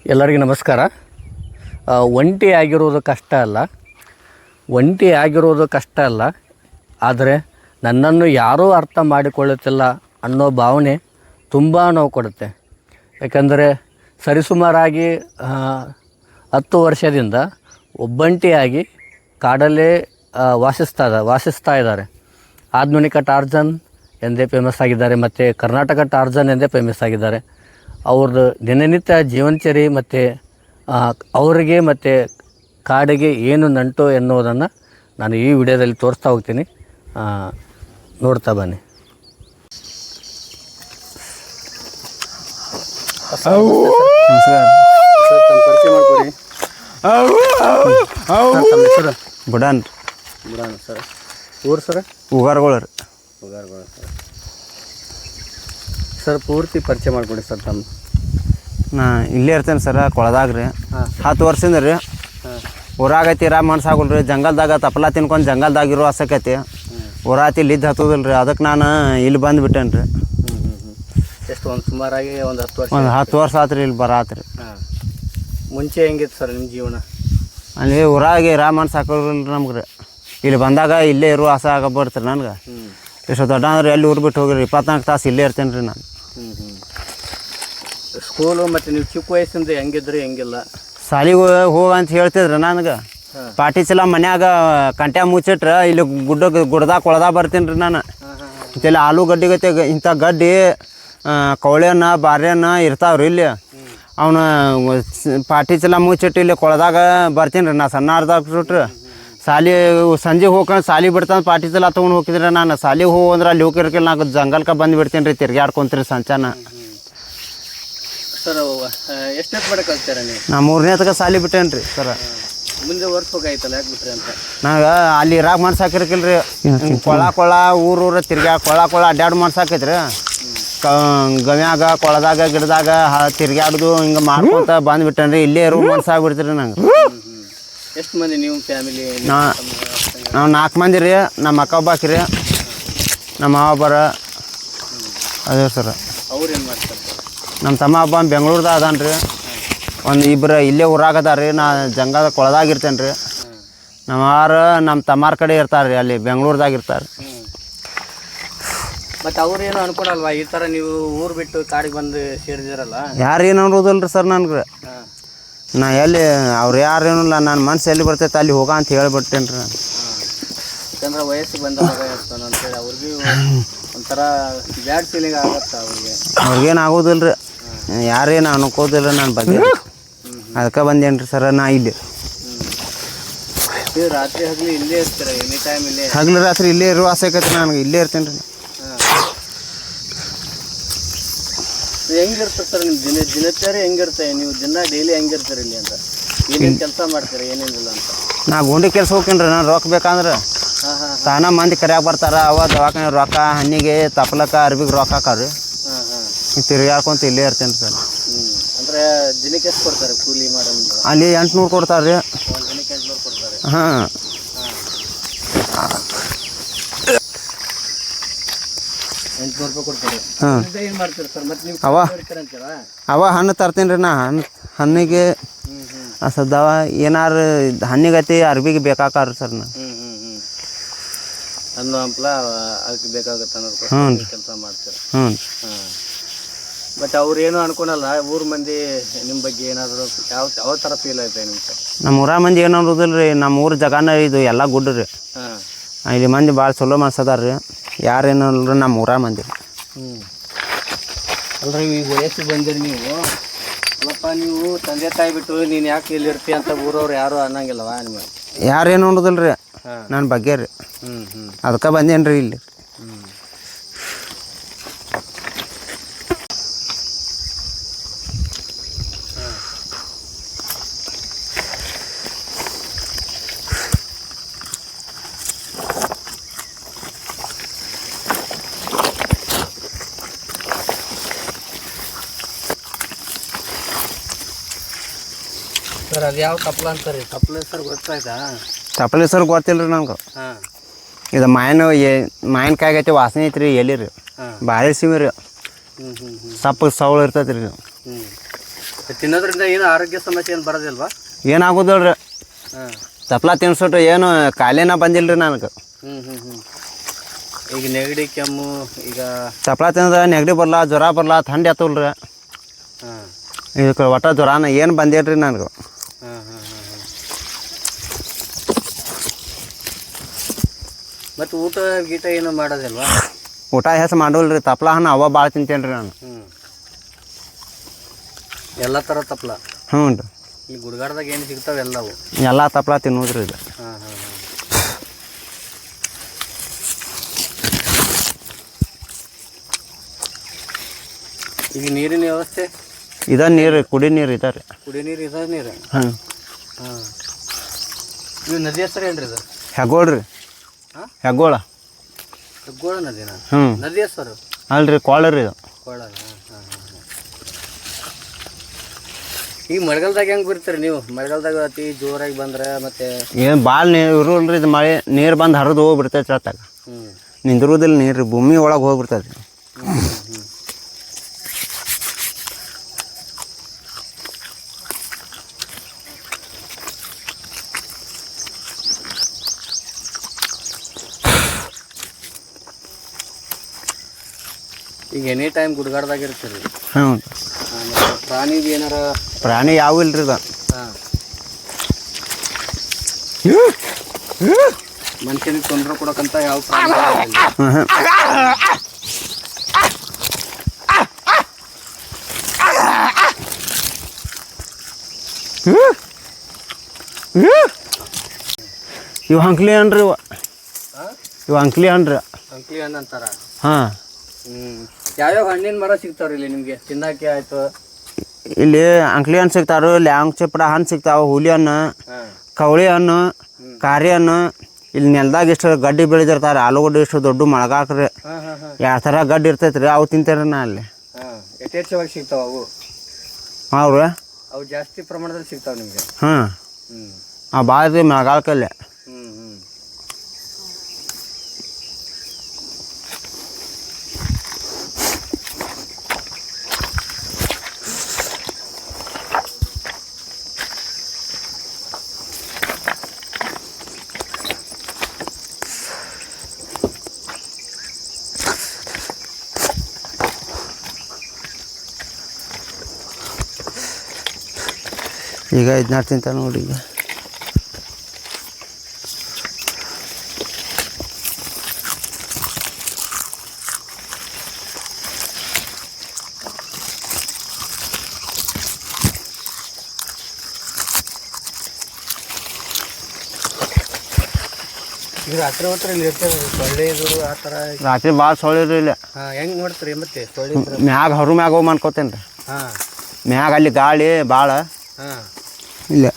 ಎಲ್ಲರಿಗೂ ನಮಸ್ಕಾರ. ಒಂಟಿ ಆಗಿರೋದು ಕಷ್ಟ ಅಲ್ಲ, ಆದರೆ ನನ್ನನ್ನು ಯಾರೂ ಅರ್ಥ ಮಾಡಿಕೊಳ್ಳುತ್ತಿಲ್ಲ ಅನ್ನೋ ಭಾವನೆ ತುಂಬ ನೋವು ಕೊಡುತ್ತೆ. ಯಾಕಂದರೆ ಸರಿಸುಮಾರಾಗಿ 10 ವರ್ಷದಿಂದ ಒಬ್ಬಂಟಿಯಾಗಿ ಕಾಡಲ್ಲೇ ವಾಸಿಸ್ತಾ ಇದ್ದಾರೆ. ಆಧುನಿಕ ಟಾರ್ಜನ್ ಎಂದೇ ಫೇಮಸ್ ಆಗಿದ್ದಾರೆ ಮತ್ತು ಕರ್ನಾಟಕ ಟಾರ್ಜನ್ ಎಂದೇ ಫೇಮಸ್ ಆಗಿದ್ದಾರೆ. ಅವ್ರದ್ದು ದಿನನಿತ್ಯ ಜೀವನಚರಿ ಮತ್ತು ಅವರಿಗೆ ಮತ್ತು ಕಾಡಿಗೆ ಏನು ನಂಟು ಎನ್ನುವುದನ್ನು ನಾನು ಈ ವಿಡಿಯೋದಲ್ಲಿ ತೋರಿಸ್ತಾ ಹೋಗ್ತೀನಿ. ನೋಡ್ತಾ ಬನ್ನಿ. ಪರಿಚಯ ಮಾಡಿಕೊಡಿ. ಸರ್ ಬುಡಾನ್ ಸರ್, ಊರು ಸರ್ ಉಗಾರ್ಗೋಳ ಸರ್. ಪೂರ್ತಿ ಪರಿಚಯ ಮಾಡಿಕೊಡಿ ಸರ್. ತಮ್ಮ ನಾ ಇಲ್ಲೇ ಇರ್ತೇನೆ ಸರ್, ಕೊಳದಾಗ ರೀ. 10 ವರ್ಷದಿಂದ ರೀ ಊರಾಗೈತಿ ರಾಮ ಮನ್ಸಾಗಲ್ ರೀ. ಜಂಗಲ್ದಾಗ ತಪ್ಪಲ ತಿನ್ಕೊಂಡು ಜಂಗಲ್ದಾಗಿರೋ ಆಸಕೈತಿ. ಊರಾತಿ ಇಲ್ಲಿದ್ದು ಹತ್ತೋದಿಲ್ಲ ರೀ. ಅದಕ್ಕೆ ನಾನು ಇಲ್ಲಿ ಬಂದುಬಿಟ್ಟೇನೆ ರೀ. ಎಷ್ಟು ಒಂದು ಸುಮಾರಾಗಿ ಒಂದು 10 ವರ್ಷ? ಒಂದು 10 ವರ್ಷ ಆತ್ರಿ ಇಲ್ಲಿ ಬರಾತ್ರಿ. ಮುಂಚೆ ಹೆಂಗಿತ್ತು ಸರ್ ನಿಮ್ಮ ಜೀವನ? ಅಲ್ಲಿ ಊರಾಗೆ ರಾಮ ಮನ್ಸಾಕೋದಿಲ್ಲ ನಮ್ಗೆ ರೀ. ಇಲ್ಲಿ ಬಂದಾಗ ಇಲ್ಲೇ ಇರೋ ಆಸೆ ಆಗಬರ್ತೀರಿ ನನಗೆ. ಎಷ್ಟು ದೊಡ್ಡ ಅಂದ್ರೆ ಎಲ್ಲಿ ಊರು ಬಿಟ್ಟು ಹೋಗಿರಿ. 24 ತಾಸು ಇಲ್ಲೇ ಇರ್ತೇನೆ ರೀ ನಾನು. ಸ್ಕೂಲು ಮತ್ತು ನೀವು ಚಿಕ್ಕ ವಯಸ್ಸಿಂದ ಹೆಂಗಿದ್ರಿ ಹೆಂಗಿಲ್ಲ? ಸಾಲಿಗೆ ಹೋಗ ಅಂತ ಹೇಳ್ತಿದ್ರಿ ನನಗೆ. ಪಾಟಿ ಚಲ ಮನ್ಯಾಗ ಕಂಟ್ಯಾ ಮುಚ್ಚಿಟ್ರೆ ಇಲ್ಲಿ ಗುಡ್ದಾಗ ಕೊಳದಾಗ ಬರ್ತೀನಿ ರೀ ನಾನು. ಇಲ್ಲಿ ಆಲೂಗಡ್ಡೆ ಇಂಥ ಗಡ್ಡಿ ಕವಳೆನ ಬಾರ್ಯನ ಇರ್ತಾವ್ರಿ ಇಲ್ಲಿ. ಅವನು ಪಾಟಿ ಚಲ ಮುಚ್ಚಿಟ್ಟು ಇಲ್ಲಿ ಕೊಳದಾಗ ಬರ್ತೀನಿ ರೀ. ನಾ ಸಣ್ಣ ಅರ್ಧಕ್ಬಿಟ್ರಿ ಸಾಲಿ ಸಂಜೆ ಹೋಗ್ಕೊಂಡು ಸಾಲಿ ಬಿಡ್ತಾನೆ ಪಾಟಿ ಚಲ ತೊಗೊಂಡು ಹೋಗಿದ್ರೆ ನಾನು. ಸಾಲಿಗೆ ಹೋಗಂದ್ರೆ ಅಲ್ಲಿ ಹೋಗಿರ್ಕಿಲ್ಲ. ನಾನು ಜಂಗಲ್ಕ ಬಂದು ಬಿಡ್ತೀನಿ ರೀ, ತಿರ್ಗಾಡ್ಕೊಂತೀರಿ ಸಂಚಾನ. ಸರ್ ಎಷ್ಟೇ ಬಡ ಕಲ್ತೀರ ನೀವು? ನಾ 3ನೇ ತನಕ ಸಾಲಿ ಬಿಟ್ಟೇನೆ ರೀ ಸರ. ಮುಂದೆ ಓದಿಸ್ಬೇಕಾಯ್ತಲ್ಲ, ಯಾಕೆ ಬಿಟ್ರಿ ಅಂತ? ನಾಗ ಅಲ್ಲಿ ಇರಾಗ ಮನ್ಸಾಕಿರ್ಕಿಲ್ಲ ರೀ. ಕೊಳ ಊರು ತಿರ್ಗಾ ಕೊಳ ಅಡ್ಡಾಡು ಮನ್ಸಾಕೈತ್ರಿ. ಗಮ್ಯಾಗ ಕೊಳದಾಗ ಗಿಡದಾಗ ತಿರ್ಗಾಡ್ದು ಹಿಂಗೆ ಮಾಡ್ಕೊಂತ ಬಂದುಬಿಟ್ಟೇನೆ ರೀ. ಇಲ್ಲೇ ಇರೋ ಮನ್ಸಾಗ್ಬಿಡ್ತೀರಿ ನಂಗೆ. ಎಷ್ಟು ಮಂದಿ ನೀವು ಫ್ಯಾಮಿಲಿ? ನಾವು 4 ಮಂದಿ ರೀ. ನಮ್ಮ ಅಕ್ಕ ಒಬ್ಬಾಕಿ ರೀ, ನಮ್ಮ ಮಾವ ಒಬ್ಬರ ಅದೇ ಸರ. ಅವ್ರು ಏನು ಮಾಡ್ತಾರೆ? ನಮ್ಮ ತಮ್ಮ ಒಬ್ಬ ಬೆಂಗ್ಳೂರ್ದಾಗ ಅದಾನ ರೀ. ಒಂದು ಇಬ್ಬರು ಇಲ್ಲೇ ಊರಾಗದ ರೀ. ನಾ ಜಂಗದ ಕೊಳದಾಗಿರ್ತೇನೆ ರೀ. ನಮ್ಮ ತಮ್ಮಾರ ಕಡೆ ಇರ್ತಾರೆ ರೀ, ಅಲ್ಲಿ ಬೆಂಗ್ಳೂರ್ದಾಗ ಇರ್ತಾರೆ. ಮತ್ತು ಅವ್ರೇನು ಅನ್ಕೊಳಲ್ವಾ ಈ ಥರ ನೀವು ಊರು ಬಿಟ್ಟು ಕಾಡಿಗೆ ಬಂದು ಸೇರಿದಿರಲ್ಲ? ಯಾರು ಏನು ಅನ್ನೋದಿಲ್ಲ ರೀ ಸರ್ ನನಗೆ. ನಾ ಎಲ್ಲಿ ಅವ್ರು ಯಾರೇನಿಲ್ಲ, ನನ್ನ ಮನ್ಸು ಎಲ್ಲಿ ಬರ್ತೈತೆ ಅಲ್ಲಿ ಹೋಗ ಅಂತ ಹೇಳಿಬಿಡ್ತೇನೆ ರೀ ನಾನು. ಯಾಕಂದ್ರೆ ವಯಸ್ಸಿಗೆ ಬಂದ ಮಗ ಇರ್ತಾನೆ ಅಂತೇಳಿ ಅವ್ರಿಗೆ ಒಂಥರ ಬ್ಯಾಡ್ ಫೀಲಿಂಗ್ ಆಗತ್ತೆ ಅವ್ರಿಗೇನು ಆಗೋದಿಲ್ಲ ರೀ. ಯಾರೇನು ಅನ್ಕೋದಿಲ್ಲ ನನ್ನ ಬಗ್ಗೆ. ಅದಕ್ಕೆ ಬಂದೇನು ರೀ ಸರ ನಾ ಇಲ್ಲಿ. ರಾತ್ರಿ ಹಗಲು ಇಲ್ಲೇ ಇರ್ತೀರ? ಎನಿ ಟೈಮ್ ಇಲ್ಲೇ? ಹಗಲು ರಾತ್ರಿ ಇಲ್ಲೇ ಇರೋ ಆಸೆ ಆಕೈತಿ ನನಗೆ. ಇಲ್ಲೇ ಇರ್ತೇನೆ ರೀ. ಹೆಂಗಿರ್ತದೆ ಸರ್ ನಿಮ್ಮ ದಿನಚರಿ ಹೆಂಗಿರುತ್ತೆ? ನೀವು ಡೈಲಿ ಹೆಂಗಿರ್ತೀರಿ ಇಲ್ಲಿ ಅಂತ? ಏನೇನು ಕೆಲಸ ಮಾಡ್ತೀರಿ ಏನೇನಿಲ್ಲ ಅಂತ? ನಾ ಗುಂಡಿ ಕೆಲಸ ಹೋಗ್ತೀನಿ ರೀ. ನಾನು ರೊಕ್ಕ ಬೇಕಂದ್ರೆ ತಾನ ಮಂದಿ ಕರ್ಯಾಗ ಬರ್ತಾರ. ಅವ ದವಾಖಾನೆ ರೊಕ್ಕ, ಹಣ್ಣಿಗೆ, ತಪ್ಲಕ್ಕ, ಅರ್ಬಿಗೆ ರೊಕ್ಕ ಹಾಕವ್ರಿ. ತಿರ್ಗಾಡ್ಕೊಂತ ಇಲ್ಲೇ ಇರ್ತೇನೆ ಸರ್. ಅಂದರೆ ದಿನಕ್ಕೆ ಎಷ್ಟು ಕೊಡ್ತಾರೆ ಕೂಲಿ ಮಾಡೋದು? ಅಲ್ಲಿ 800 ಕೊಡ್ತಾರೆ ರೀ. ಒಂದು ದಿನಕ್ಕೆ 800 ಕೊಡ್ತಾರೆ? 800 ರೂಪಾಯಿ ಕೊಡ್ತಾರೆ. ಏನು ಮಾಡ್ತೀರಿ ಸರ್? ಮತ್ತು ನೀವು ಅವ ಹಣ್ಣು ತರ್ತೀನಿ ರೀ. ನಾ ಹಣ್ಣಿಗೆ ಸದ್ದವ ಏನಾರು ಹಣ್ಣಿಗತಿ ಅರ್ಬಿಗೆ ಬೇಕಾಕಾರ್ರಿ ಸರ್. ನಾನು ಹಣ್ಣು ಹಂಪ್ಲ ಅದಕ್ಕೆ ಬೇಕಾಗುತ್ತೆ ಅನ್ನೋದು ಕೆಲಸ ಮಾಡ್ತಾರೆ. ಮತ್ತು ಅವ್ರು ಏನು ಅನ್ಕೊಳಲ್ಲ? ಊರ ಮಂದಿ ನಿಮ್ಮ ಬಗ್ಗೆ ಏನಾದರೂ ಯಾವ ಥರ ಫೀಲ್ ಆಯ್ತು ನಿಮ್ಗೆ? ನಮ್ಮ ಊರ ಮಂದಿ ಏನು ಅನ್ನೋದಿಲ್ಲ ರೀ. ನಮ್ಮ ಊರ ಜಗಾನ ಇದು ಎಲ್ಲ ಗುಡ್ಡು ರೀ. ಇಲ್ಲಿ ಮಂದಿ ಭಾಳ ಚಲೋ ಮನ್ಸದಾರ ರೀ. ಯಾರೇನು ಅಲ್ರಿ ನಮ್ಮ ಊರ ಮಂದಿ. ಅಲ್ರಿ ಈಗ ವಯಸ್ಸಿಗೆ ಬಂದಿರಿ ನೀವು. ಅಲ್ಲಪ್ಪ ನೀವು ತಂದೆ ತಾಯಿ ಬಿಟ್ಟು ನೀನು ಯಾಕೆ ಇಲ್ಲಿ ಇರ್ತೀಯ ಅಂತ ಊರವ್ರು ಯಾರು ಅನ್ನಂಗಿಲ್ಲವಾ ನಿಮಗೆ? ಯಾರೇನು ಅನ್ನೋದಿಲ್ಲ ರೀ ನನ್ನ ಬಗ್ಗೆ ರೀ. ಅದಕ್ಕೆ ಬಂದೇನು ರೀ ಇಲ್ಲಿ. ಸರ್ ಅದು ಯಾವ ತಪ್ಪಲ ಅಂತಾರೆ? ತಪ್ಪಲ ಹೆಸರು ಗೊತ್ತಾಯ್ತಾ? ತಪ್ಪಲ ಹೆಸರು ಗೊತ್ತಿಲ್ಲ ರೀ ನಂಗೆ. ಇದು ಮಾವಿನಕಾಯಿ ಆಗೈತಿ, ವಾಸನೆ ಐತ್ರಿ. ಎಲ್ಲಿ ರೀ ಭಾರಿ ಸಿಮಿ ರೀ. ಸಪ್ಪಗೆ ಸವಳು ಇರ್ತೈತಿ ರೀ. ತಿನ್ನೋದ್ರಿಂದ ಏನು ಆರೋಗ್ಯ ಸಮಸ್ಯೆ ಏನು ಬರೋದಿಲ್ವಾ? ಏನಾಗೋದಿಲ್ರಿ, ಹಾಂ. ತಪ್ಲ ತಿನ್ಸ್ಬಿಟ್ರೆ ಏನು ಕಾಯಿಲೆನ ಬಂದಿಲ್ಲ ರೀ ನನಗೆ. ಈಗ ನೆಗಡಿ ಕೆಮ್ಮು ಈಗ ತಪ್ಲ ತಿಂದ್ರೆ ನೆಗಡಿ ಬರಲ್ಲ, ಜ್ವರ ಬರಲ್ಲ, ಥಂಡಿ ಆತಲ್ರಿ. ಹಾಂ. ಇದಕ್ಕೆ ಒಟ್ಟ ಜ್ವರನ ಏನು ಬಂದಿಲ್ರಿ ನನಗೆ. ಹಾಂ ಹಾಂ ಹಾಂ ಹಾಂ. ಮತ್ತು ಊಟ ಗೀಟ ಏನು ಮಾಡೋದಿಲ್ವಾ? ಊಟ ಹೆಸರು ಮಾಡೋಲ್ರಿ, ತಪ್ಲ ಹಣ್ಣು ಅವ ಭಾಳ ತಿಂತೇನೆ ರೀ ನಾನು. ಎಲ್ಲ ಥರ ತಪ್ಲ? ಹ್ಞೂ ರೀ. ಈ ಗುಡ್ಗಾಡ್ದಾಗ ಏನು ಸಿಗ್ತಾವೆ ಎಲ್ಲವು? ಎಲ್ಲ ತಪ್ಲ ತಿನ್ನೋದ್ರಿ ಇದು. ಹಾಂ ಹಾಂ ಹಾಂ. ಈಗ ನೀರಿನ ವ್ಯವಸ್ಥೆ? ಇದ ನೀರು, ಕುಡಿ ನೀರು ಇದೆ ರೀ. ಕುಡಿ ನೀರು ಇದ ನೀರು? ಹಾಂ ಹಾಂ. ಇದು ನದಿ ಹೆಸರು ಏನು ರೀ ಇದು? ಹೆಗ್ಗೋಳ ರೀ. ಹಾಂ, ಹೆಗ್ಗೋಳ. ಹೆಗ್ಗೋಳ ನದಿನಾ? ಹ್ಞೂ. ನದಿ ಹೆಸರು? ಅಲ್ರಿ, ಕೊಳ ರೀ ಇದು. ಕೊಳ? ಹಾಂ ಹಾಂ ಹಾಂ. ಈಗ ಮಳೆಗಾಲದಾಗ ಹೆಂಗೆ ಬರ್ತೀರಿ ನೀವು? ಮಳೆಗಾಲದಾಗ ಅತಿ ಜೋರಾಗಿ ಬಂದ್ರೆ ಮತ್ತೆ ಏನು ಭಾಳ ನೀರು ಇರೋಲ್ರಿ, ಇದು ಮಳೆ ನೀರು ಬಂದು ಹರಿದು ಹೋಗ್ಬಿಡ್ತೈತೆ ಹೇಳ್ತಾಗ. ನಿಂದಿರೋದಿಲ್ಲ ನೀರು, ಭೂಮಿ ಒಳಗೆ ಹೋಗ್ಬಿಡ್ತೈತಿ. ಈಗ ಎನಿ ಟೈಮ್ ಗುಡ್ಗಾಡ್ದಾಗ ಇರ್ತೀರಿ? ಹ್ಞೂ. ಪ್ರಾಣಿಗೆ ಏನಾರ? ಪ್ರಾಣಿ ಯಾವ ಇಲ್ರಿ ಇದು. ಹಾಂ. ಮನುಷ್ಯನಿಗೆ ತೊಂದರೆ ಕೊಡೋಕ್ಕಂತ ಯಾವ ಪ್ರಾಣಿ? ಇವು ಅಂಕ್ಲಿ ಹಣ್ಣ್ರಿ, ಇವು ಅಂಕ್ಲಿ ಹಣ್ಣು ರೀ. ಅಂಕ್ಲಿ ಹಣ್ಣು ಅಂತಾರ? ಹಾಂ. ಯಾವ್ಯಾವ ಹಣ್ಣಿನ ಮರ ಸಿಗ್ತಾವ್ರಿ ಇಲ್ಲಿ ನಿಮಗೆ ತಿನ್ನಕ್ಕೆ? ಆಯ್ತು, ಇಲ್ಲಿ ಅಂಕ್ಲಿ ಹಣ್ಣು ಸಿಗ್ತಾವೆ, ಲ್ಯಾಂಗ್ ಚಿಪ್ಪಡ ಹಣ್ಣು ಸಿಗ್ತಾವೆ, ಹುಲಿ ಹಣ್ಣು, ಕವಳಿ ಹಣ್ಣು, ಕಾರಿ ಹಣ್ಣು. ಇಲ್ಲಿ ನೆಲದಾಗ ಇಷ್ಟು ಗಡ್ಡಿ ಬೆಳೆದಿರ್ತಾರೆ, ಆಲೂಗಡ್ಡೆ ಇಷ್ಟು ದೊಡ್ಡ ಮಳೆಗಾಕ್ರಿ. ಎರಡು ಥರ ಗಡ್ಡಿ ಇರ್ತೈತೆ ರೀ, ಅವು ತಿಂತೇರಿ ನಾ ಅಲ್ಲಿ. ಯಥೇಚ್ಛವಾಗಿ ಸಿಗ್ತಾವ ಅವು? ಹಾಂ ರೀ, ಅವು ಜಾಸ್ತಿ ಪ್ರಮಾಣದಲ್ಲಿ ಸಿಗ್ತಾವೆ ನಿಮಗೆ? ಹಾಂ. ಭಾಳ ರೀ ಮಳೆಗಾಲಕ್ಕಲ್ಲೇ. ಈಗ 5 ತಿಂತ ನೋಡಿ. ಈಗ ಈಗ ರಾತ್ರಿ ಹೊತ್ತು ಇಲ್ಲಿ ಇರ್ತೇವೆ, ಸೊಳ್ಳೆ ಇದು ಆ ಥರ? ರಾತ್ರಿ ಭಾಳ ಸೊಳ್ಳೆ ರೀ ಇಲ್ಲಿ. ಹಾಂ. ಹೆಂಗೆ ನೋಡ್ತೀರಿ ಮತ್ತೆ ಸೊಳ್ಳೆ? ಮ್ಯಾಗ ಮ್ಯಾಗ ಹೋಗಿ ಮಾಡ್ಕೋತೇನೆ ರೀ. ಹಾಂ. ಮ್ಯಾಗ ಅಲ್ಲಿ ಗಾಳಿ ಭಾಳ. ಹಾಂ. ಇಲ್ಲ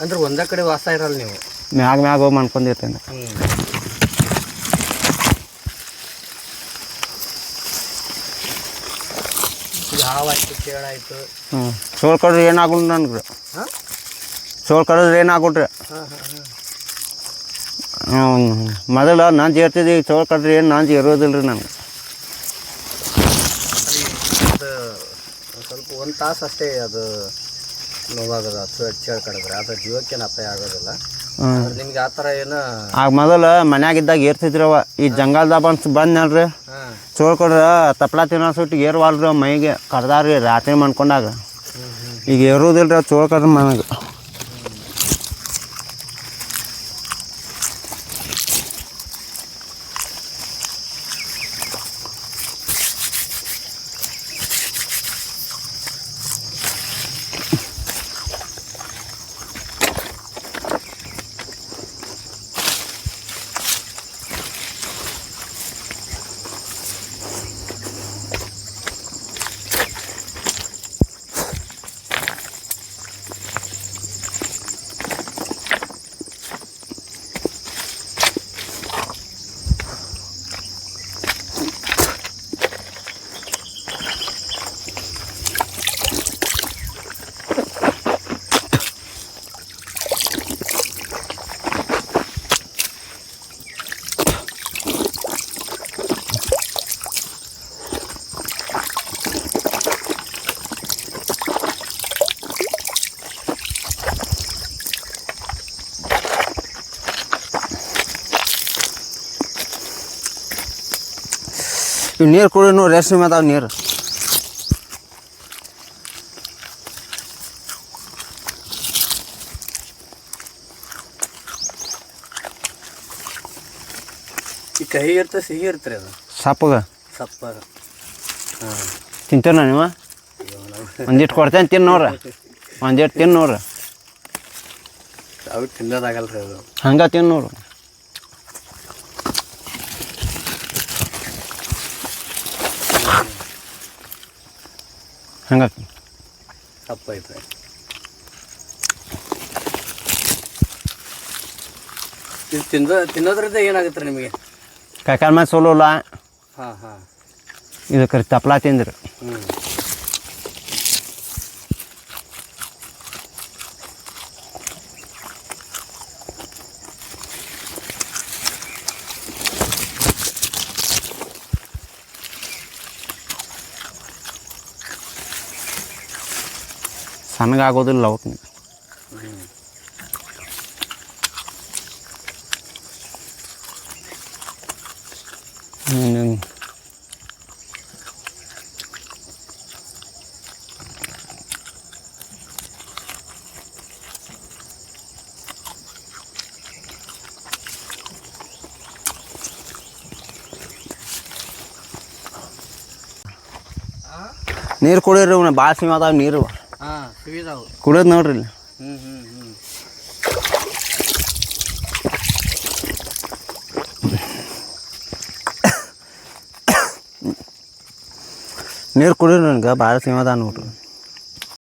ಅಂದ್ರೆ ಒಂದೇ ಕಡೆ ವಾಸ ಇರಲ್ಲ ನೀವು? ಮ್ಯಾಗ ಹೋಗಿ ಮಾಡ್ಕೊಂಡಿರ್ತೇನೆ. ಹಾವಾಯ್ತು, ಕೇಳಾಯ್ತು. ಸೋಲ್ ಕಡ್ರಿ ಏನಾಗಲ್ಲ ನನ್ಗೆ. ಹಾಂ, ಸೋಲ್ ಕಡಿದ್ರೆ ಏನಾಗಲ್ರಿ. ಹಾಂ ಹಾಂ ಹಾಂ. ಮೊದಲು ನಂಜು ಇರ್ತಿದ್ದೆ, ಈಗ ಸೋಲ್ ಕಡ್ರಿ ಏನು ನಂಜು ಇರೋದಿಲ್ಲ ರೀ ನನಗೆ. ಅದು ಸ್ವಲ್ಪ ಒಂದು ತಾಸು ಅಷ್ಟೇ ಅದು ನೋವಾಗೋದು, ಚೇಳು ಕಡಿದ್ರೆ. ಅದು ಜೀವಕ್ಕೇನು ಅಪಾಯ ಆಗೋದಿಲ್ಲ ನಿಮ್ಗೆ ಆ ಥರ ಏನು? ಆಗ ಮೊದಲು ಮನ್ಯಾಗಿದ್ದಾಗ ಏರ್ತಿದ್ರವ, ಈ ಜಂಗಲ್ದಾಗ ಬಂದ್ನಲ್ರಿ, ಚೋಳ್ ಕೊಡ್ರ ತಪ್ಲ ತಿನ್ನೋಸುಟ್ಟು ಏರ್ವಾಲ್ರಿ ಮೈಗೆ ಕಡ್ದಾರ್ರಿ ರಾತ್ರಿ ಮಾಡ್ಕೊಂಡಾಗ. ಈಗ ಏರೋದಿಲ್ರಿ ಚೋಳ್ ಕಡ್ರ ಮನೆಗೆ. ಇವು ನೀರು ಕುಡಿ ನೋಡಿ ಎಷ್ಟು ಅದಾವ ನೀರು. ಈ ಕಹಿ ಇರ್ತದೆ ಸಿಹಿ ಇರ್ತಾರೆ ಅದು ಸಪ್ಪಗ ಸಪ್ಪಾಗ. ಹಾಂ ತಿಂತೀರ ನೀವು ಒಂದಿಟ್ಟು ಕೊಡ್ತೇನೆ ತಿನ್ನು ನೋಡ್ರಿ, ಒಂದಿಟ್ಟು ತಿನ್ನು ನೋಡ್ರಿ. ಅವು ತಿನ್ನೋದಾಗಲ್ಲ ರೀ ಅದು. ಹಂಗೆ ತಿನ್ನು ನೋಡ್ರಿ. ಹಂಗೆ ಸಪ್ಪ ಐತೆ. ಇದು ತಿನ್ನೋದ್ರಿಂದ ಏನಾಗುತ್ತೆ ರೀ ನಿಮಗೆ? ಕಾಕಾಲ ಮೇಲೆ ಸೋಲೋಲ್ಲ. ಹಾಂ ಹಾಂ ಇದು ಕರಿ ತಪ್ಲ ತಿಂದ್ರಿ. ಹ್ಞೂ ಸಣ್ಣಗಾಗೋದಿಲ್ಲ ಅವಕ್ಕೆ. ನೀರು ಕುಡಿಯೋರಿ ಭಾಳ ಸಿಮ್ ಅದಾವ ನೀರು. ಹಾಂ ಸಿವಿದಾವು ಕುಡಿಯೋದು ನೋಡ್ರಿ ಇಲ್ಲಿ. ಹ್ಞೂ ಹ್ಞೂ ಹ್ಞೂ ನೀರು ಕುಡಿಯೋರಿ ನನಗೆ ಭಾಳ ಸಿಮ್ ಅದಾವ ನೋಡ್ರಿ.